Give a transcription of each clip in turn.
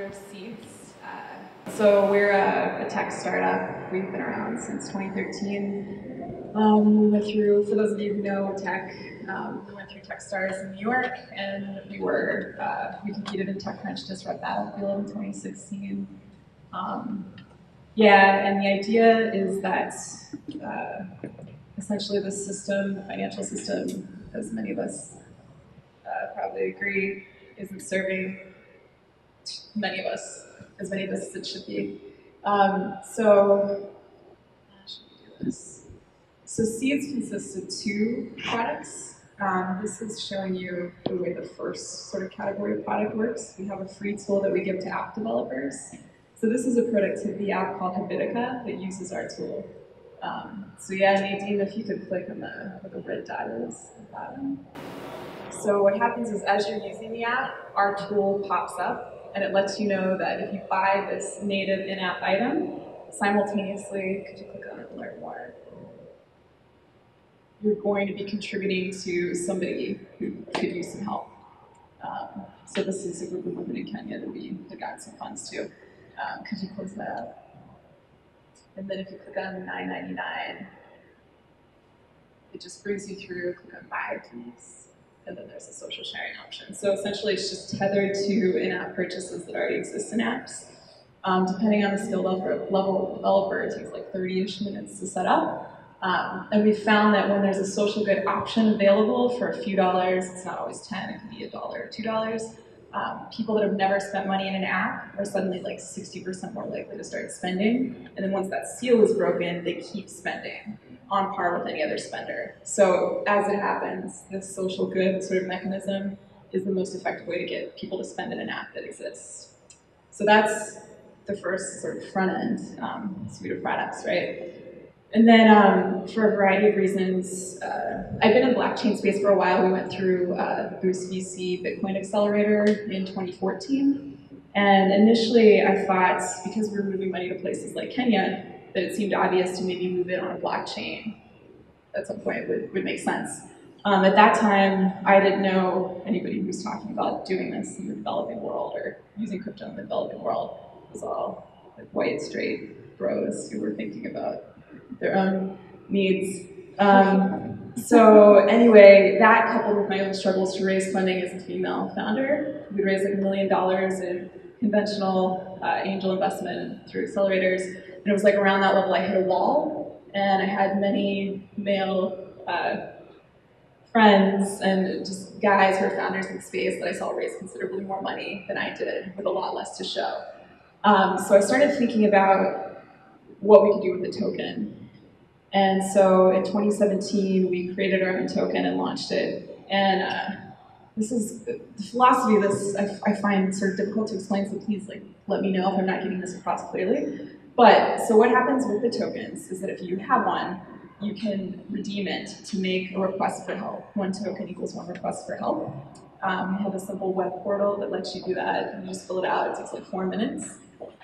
founder of Seeds. So we're a tech startup. We've been around since 2013. We went through, for those of you who know tech, we went through TechStars in New York, and we competed in TechCrunch Disrupt Battlefield in 2016. Yeah, and the idea is that essentially the system, the financial system, as many of us probably agree, isn't serving many of us as it should be. So Seeds consists of two products. This is showing you the way the first sort of category of product works. We have a free tool that we give to app developers. So this is a productivity app called Riveter that uses our tool. So yeah, Nadine, if you could click on where the red dot is at the bottom. So what happens is as you're using the app, our tool pops up and it lets you know that if you buy this native in-app item, simultaneously, could you click on it and learn more? You're going to be contributing to somebody who could use some help. So this is a group of women in Kenya that we had gotten some funds to. Could you close that out? And then if you click on $9.99, it just brings you through, click on buy please, and then there's a social sharing option. So essentially it's just tethered to in-app purchases that already exist in apps. Depending on the skill level of developer, it takes like 30-ish minutes to set up. And we found that when there's a social good option available for a few dollars, it's not always 10, it could be $1 or $2, people that have never spent money in an app are suddenly like 60% more likely to start spending. And then once that seal is broken, they keep spending on par with any other spender. So as it happens, this social good sort of mechanism is the most effective way to get people to spend in an app that exists. So that's the first sort of front end suite of products, right? And then for a variety of reasons, I've been in the blockchain space for a while. We went through the Boost VC Bitcoin Accelerator in 2014. And initially I thought, because we were moving money to places like Kenya, that it seemed obvious to maybe move it on a blockchain at some point would make sense. At that time, I didn't know anybody who was talking about doing this in the developing world or using crypto in the developing world. It was all like white, straight bros who were thinking about their own needs. So anyway, that coupled with my own struggles to raise funding as a female founder, we'd raised like $1 million in conventional angel investment through accelerators, and it was like around that level I hit a wall, and I had many male friends and just guys who are founders in the space that I saw raise considerably more money than I did with a lot less to show. So I started thinking about what we could do with the token. And so in 2017, we created our own token and launched it. And this is, the philosophy of this I find sort of difficult to explain, so please let me know if I'm not getting this across clearly. But, so what happens with the tokens is that if you have one, you can redeem it to make a request for help. One token equals one request for help. We have a simple web portal that lets you do that. You just fill it out, it takes like 4 minutes.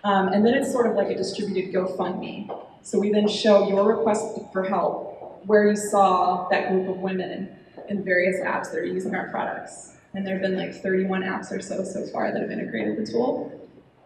And then it's sort of like a distributed GoFundMe. So we then show your request for help where you saw that group of women in various apps that are using our products. And there have been like 31 apps or so far that have integrated the tool.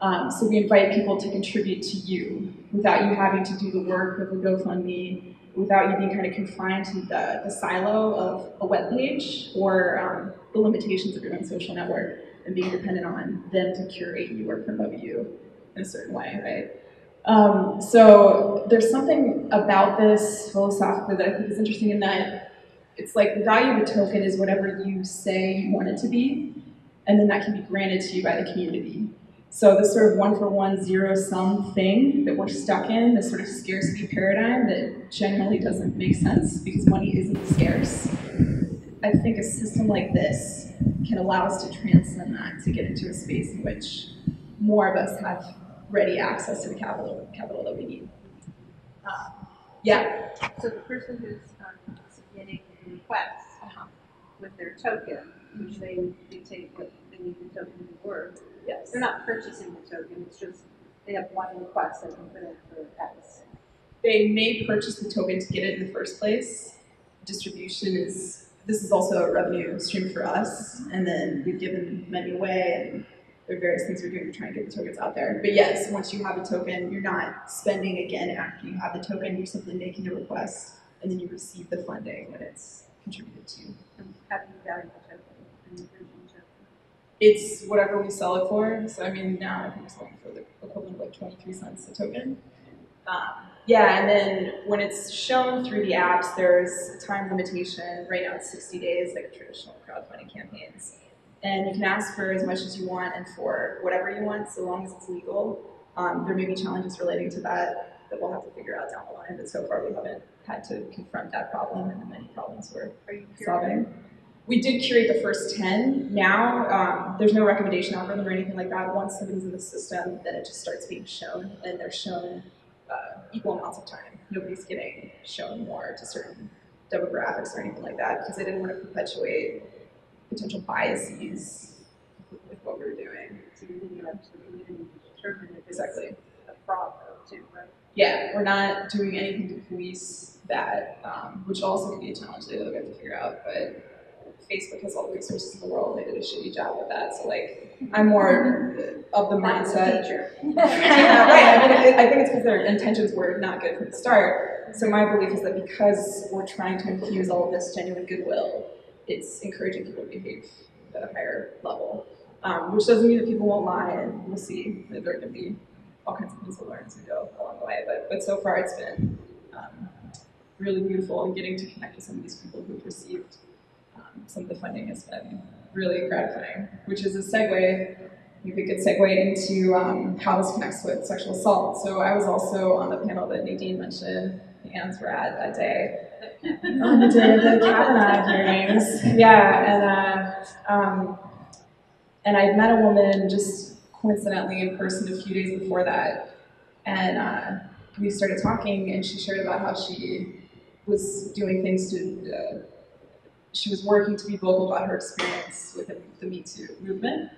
So we invite people to contribute to you without you having to do the work of a GoFundMe, without you being kind of confined to the silo of a web page or the limitations of your own social network and being dependent on them to curate you or promote you in a certain way, right? So there's something about this philosophically that I think is interesting in that it's like the value of the token is whatever you say you want it to be, and then that can be granted to you by the community. So this sort of one-for-one, zero-sum thing that we're stuck in, this sort of scarcity paradigm that generally doesn't make sense because money isn't scarce. I think a system like this can allow us to transcend that, to get into a space in which more of us have ready access to the capital that we need. Yeah? So the person who's submitting the request with their token, which they dictate what they need the token to be worth, Yes. They're not purchasing the token, it's just they have one request that can put in for X. They may purchase the token to get it in the first place. Distribution this is also a revenue stream for us, and then we've given many away, and there are various things we're doing to try and get the tokens out there. But yes, once you have a token, you're not spending again after you have the token. You're simply making a request, and then you receive the funding when it's contributed to. And how do you value the token and the original token? It's whatever we sell it for. So I mean, now I think we're selling for the equivalent of like 23 cents a token. Yeah, and then when it's shown through the apps, there's a time limitation. Right now it's 60 days, like traditional crowdfunding campaigns. And you can ask for as much as you want and for whatever you want, so long as it's legal. There may be challenges relating to that we'll have to figure out down the line, but so far we haven't had to confront that problem and the many problems we're solving. We did curate the first 10. Now, there's no recommendation algorithm or anything like that. Once somebody's in the system, then it just starts being shown, and they're shown equal amounts of time. Nobody's getting shown more to certain demographics or anything like that, because I didn't want to perpetuate potential biases with what we were doing. So you're leaving it up to the community to determine if it's Exactly. a fraud though, too, right? Yeah, we're not doing anything to police that, which also could be a challenge later that we have to figure out, but Facebook has all the resources in the world. They did a shitty job with that. So like, I'm more of the mindset. Yeah, right. I mean, I think it's because their intentions were not good from the start. So my belief is that because we're trying to infuse all of this genuine goodwill, it's encouraging people to behave at a higher level. Which doesn't mean that people won't lie, and we'll see that there are going to be all kinds of things to learn as we go along the way. But so far, it's been really beautiful, and getting to connect with some of these people who've received some of the funding has been really gratifying, which is a segue, maybe a good segue into how this connects with sexual assault. So I was also on the panel that Nadine mentioned, the Anns were at that day, on the day of the Kavanaugh hearings. Yeah, and I'd met a woman just coincidentally in person a few days before that, and we started talking, and she shared about how she was doing things to she was working to be vocal about her experience within the Me Too movement.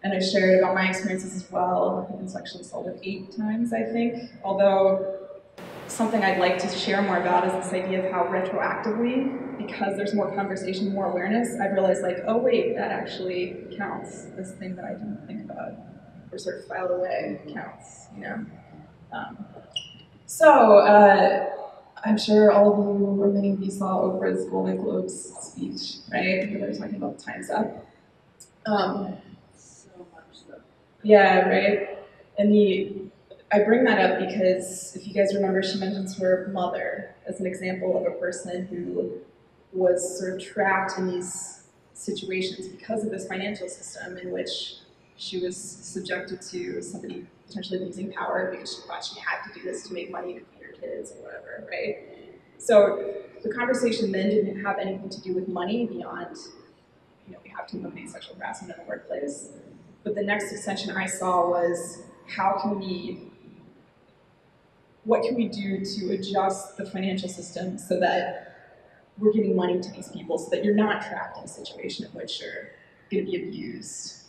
And I shared about my experiences as well. I've been sexually assaulted 8 times, I think. Although something I'd like to share more about is this idea of how retroactively, because there's more conversation, more awareness, I've realized like, oh wait, that actually counts. This thing that I didn't think about or sort of filed away counts, you know? I'm sure all of you, or many of you, saw Oprah's Golden Globes speech, right? Where they were talking about Time's Up. So much so. Yeah, right? And I bring that up because if you guys remember, she mentions her mother as an example of a person who was sort of trapped in these situations because of this financial system in which she was subjected to somebody potentially abusing power because she thought she had to do this to make money to feed her kids or whatever, right? So the conversation then didn't have anything to do with money beyond, we have to eliminate sexual harassment in the workplace. But the next extension I saw was what can we do to adjust the financial system so that we're giving money to these people so that you're not trapped in a situation in which you're going to be abused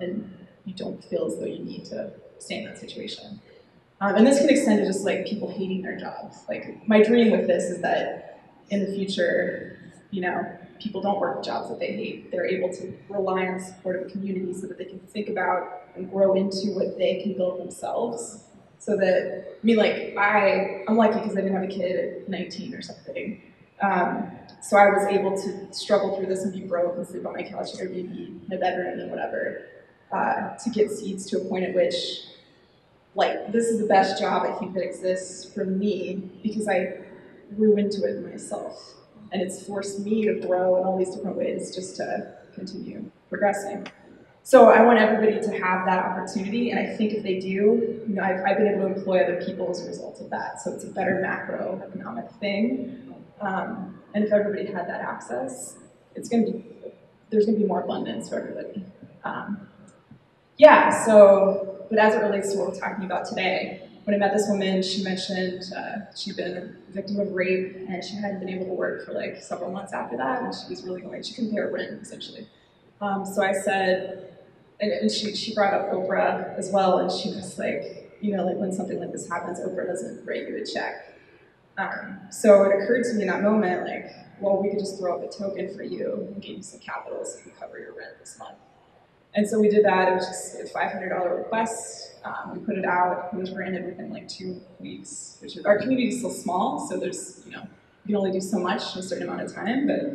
and you don't feel as though you need to stay in that situation. And this can extend to just like people hating their jobs. Like my dream with this is that in the future, people don't work jobs that they hate. They're able to rely on the support of a community so that they can think about and grow into what they can build themselves. So that, I'm lucky because I didn't have a kid at 19 or something. So I was able to struggle through this and be broke and sleep on my couch or maybe in my bedroom and whatever, to get seeds to a point at which, this is the best job I think that exists for me because I grew into it myself. And it's forced me to grow in all these different ways just to continue progressing. So I want everybody to have that opportunity, and I think if they do, I've been able to employ other people as a result of that. So it's a better macroeconomic thing. And if everybody had that access, there's going to be more abundance for everybody. But as it relates to what we're talking about today, when I met this woman, she mentioned she'd been a victim of rape, and she hadn't been able to work for several months after that, and she was really she couldn't pay her rent, essentially. So I said, and she brought up Oprah as well, and she was when something like this happens, Oprah doesn't write you a check. So it occurred to me in that moment, we could just throw up a token for you and give you some capital so you can cover your rent this month. And so we did that. It was just a $500 request. We put it out. It was granted within like 2 weeks. Which is, our community is still small, so there's you can only do so much in a certain amount of time. But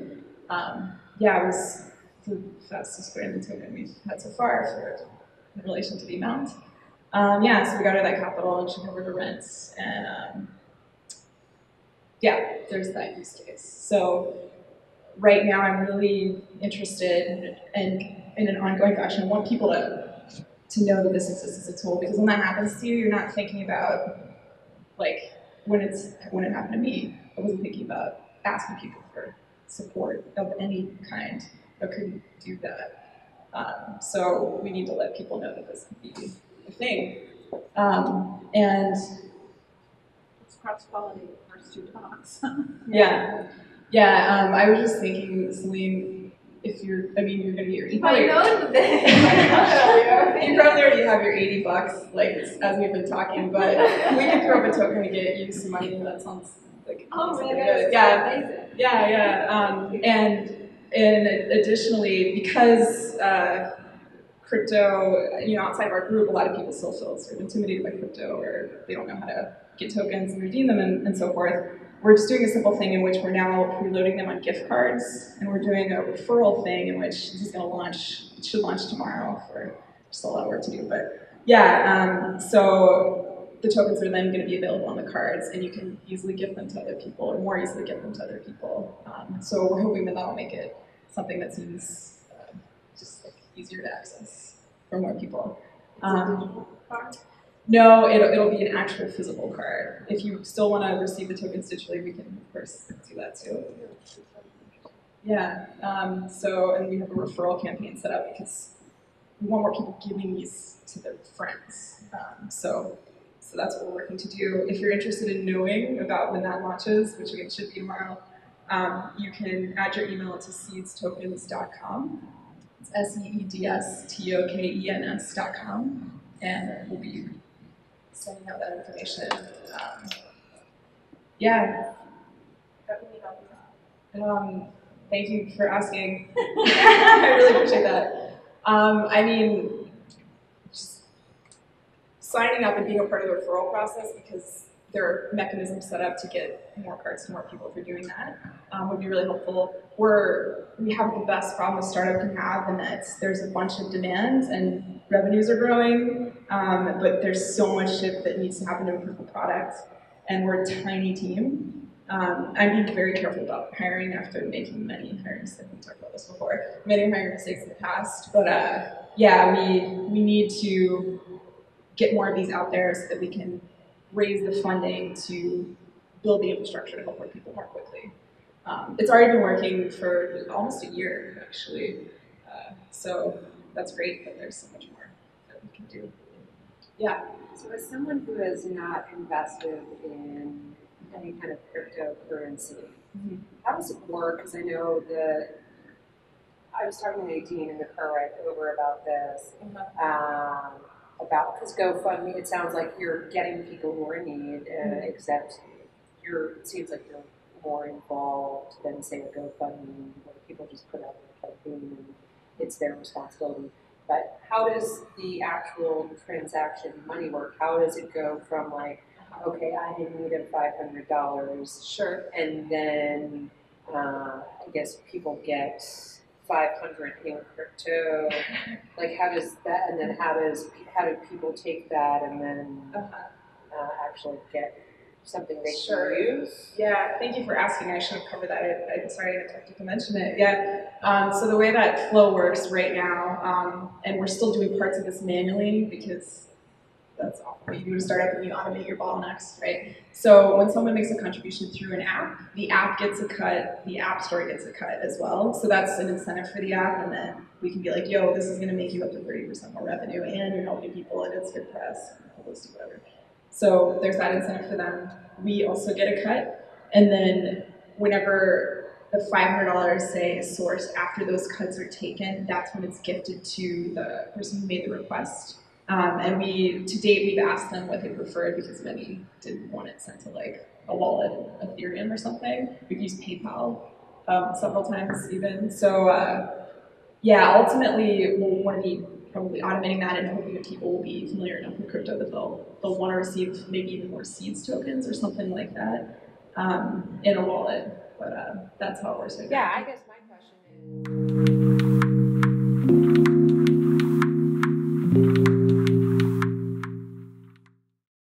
yeah, it was the fastest granted token we've had so far in relation to the amount. Yeah, so we got her that capital and she covered her rents, and yeah, there's that use case. So right now, I'm really interested in an ongoing fashion. I want people to know that this exists as a tool, because when that happens to you, you're not thinking about, like, when it happened to me, I wasn't thinking about asking people for support of any kind. I couldn't do that. So we need to let people know that this can be a thing. And It's cross-pollinate the first two talks. yeah. Yeah, I was just thinking, Celine, if you're going to get your... If I know the thing. You probably already have your $80, like, as we've been talking, but we can throw up a token to get you some money. That sounds like something good. Yeah, amazing. And additionally, because crypto, outside of our group, a lot of people still feel sort of intimidated by crypto, or they don't know how to get tokens and redeem them and so forth. We're just doing a simple thing in which we're now preloading them on gift cards, and we're doing a referral thing in which this is going to launch. It should launch tomorrow. For still a lot of work to do, but yeah. So the tokens are then going to be available on the cards, and you can easily give them to other people, or more easily give them to other people. So we're hoping that that'll make it something that seems just like easier to access for more people. No, it'll be an actual physical card. If you still want to receive the tokens digitally, we can, of course, do that too. Yeah, and we have a referral campaign set up because we want more people giving these to their friends. So that's what we're working to do. If you're interested in knowing about when that launches, which again should be tomorrow, you can add your email to seedstokens.com. It's seedstokens.com, and we'll be sending out that information. Yeah. Thank you for asking. I really appreciate that. I mean, just signing up and being a part of the referral process, because there are mechanisms set up to get more cards to more people through doing that, would be really helpful. We have the best problem a startup can have, in that there's a bunch of demands and revenues are growing, but there's so much shit that needs to happen to improve the product, and we're a tiny team. I'm being very careful about hiring after making many hiring mistakes. We talked about this before. Many hiring mistakes in the past, but yeah, we need to get more of these out there so that we can raise the funding to build the infrastructure to help more people more quickly. It's already been working for almost a year, actually. So that's great, but there's so much more that we can do. Yeah. So as someone who has not invested in any kind of cryptocurrency, how does it work? Because I know that I was talking to Nadine in the car ride over about this, because GoFundMe, it sounds like you're getting people who are in need, except it seems like you're more involved than, say, a GoFundMe, where people just put out their campaign and it's their responsibility. But how does the actual transaction money work? How does it go from, like, okay, I'm in need of $500, Sure, and then I guess people get 500 in crypto? Like, how does that, and then how do people take that and then actually get something they can use? Yeah, thank you for asking. I should have covered that. I'm sorry I neglected to mention it. Yeah, so the way that flow works right now, and we're still doing parts of this manually because that's awful. You do a startup and you automate your bottlenecks, right? So when someone makes a contribution through an app, the app gets a cut, the app store gets a cut as well. So that's an incentive for the app, and then we can be like, yo, this is gonna make you up to 30% more revenue, and you're helping people, and it's good press, publicity, whatever. So there's that incentive for them. We also get a cut, and then whenever the $500, say, is sourced after those cuts are taken, that's when it's gifted to the person who made the request. And to date, we've asked them what they preferred, because many didn't want it sent to, like, a wallet, Ethereum or something. We've used PayPal several times even. So yeah, ultimately we'll want to be probably automating that and hoping that people will be familiar enough with crypto that they'll want to receive maybe even more seeds tokens or something like that in a wallet. But that's how it works right now. Yeah, I guess my question is.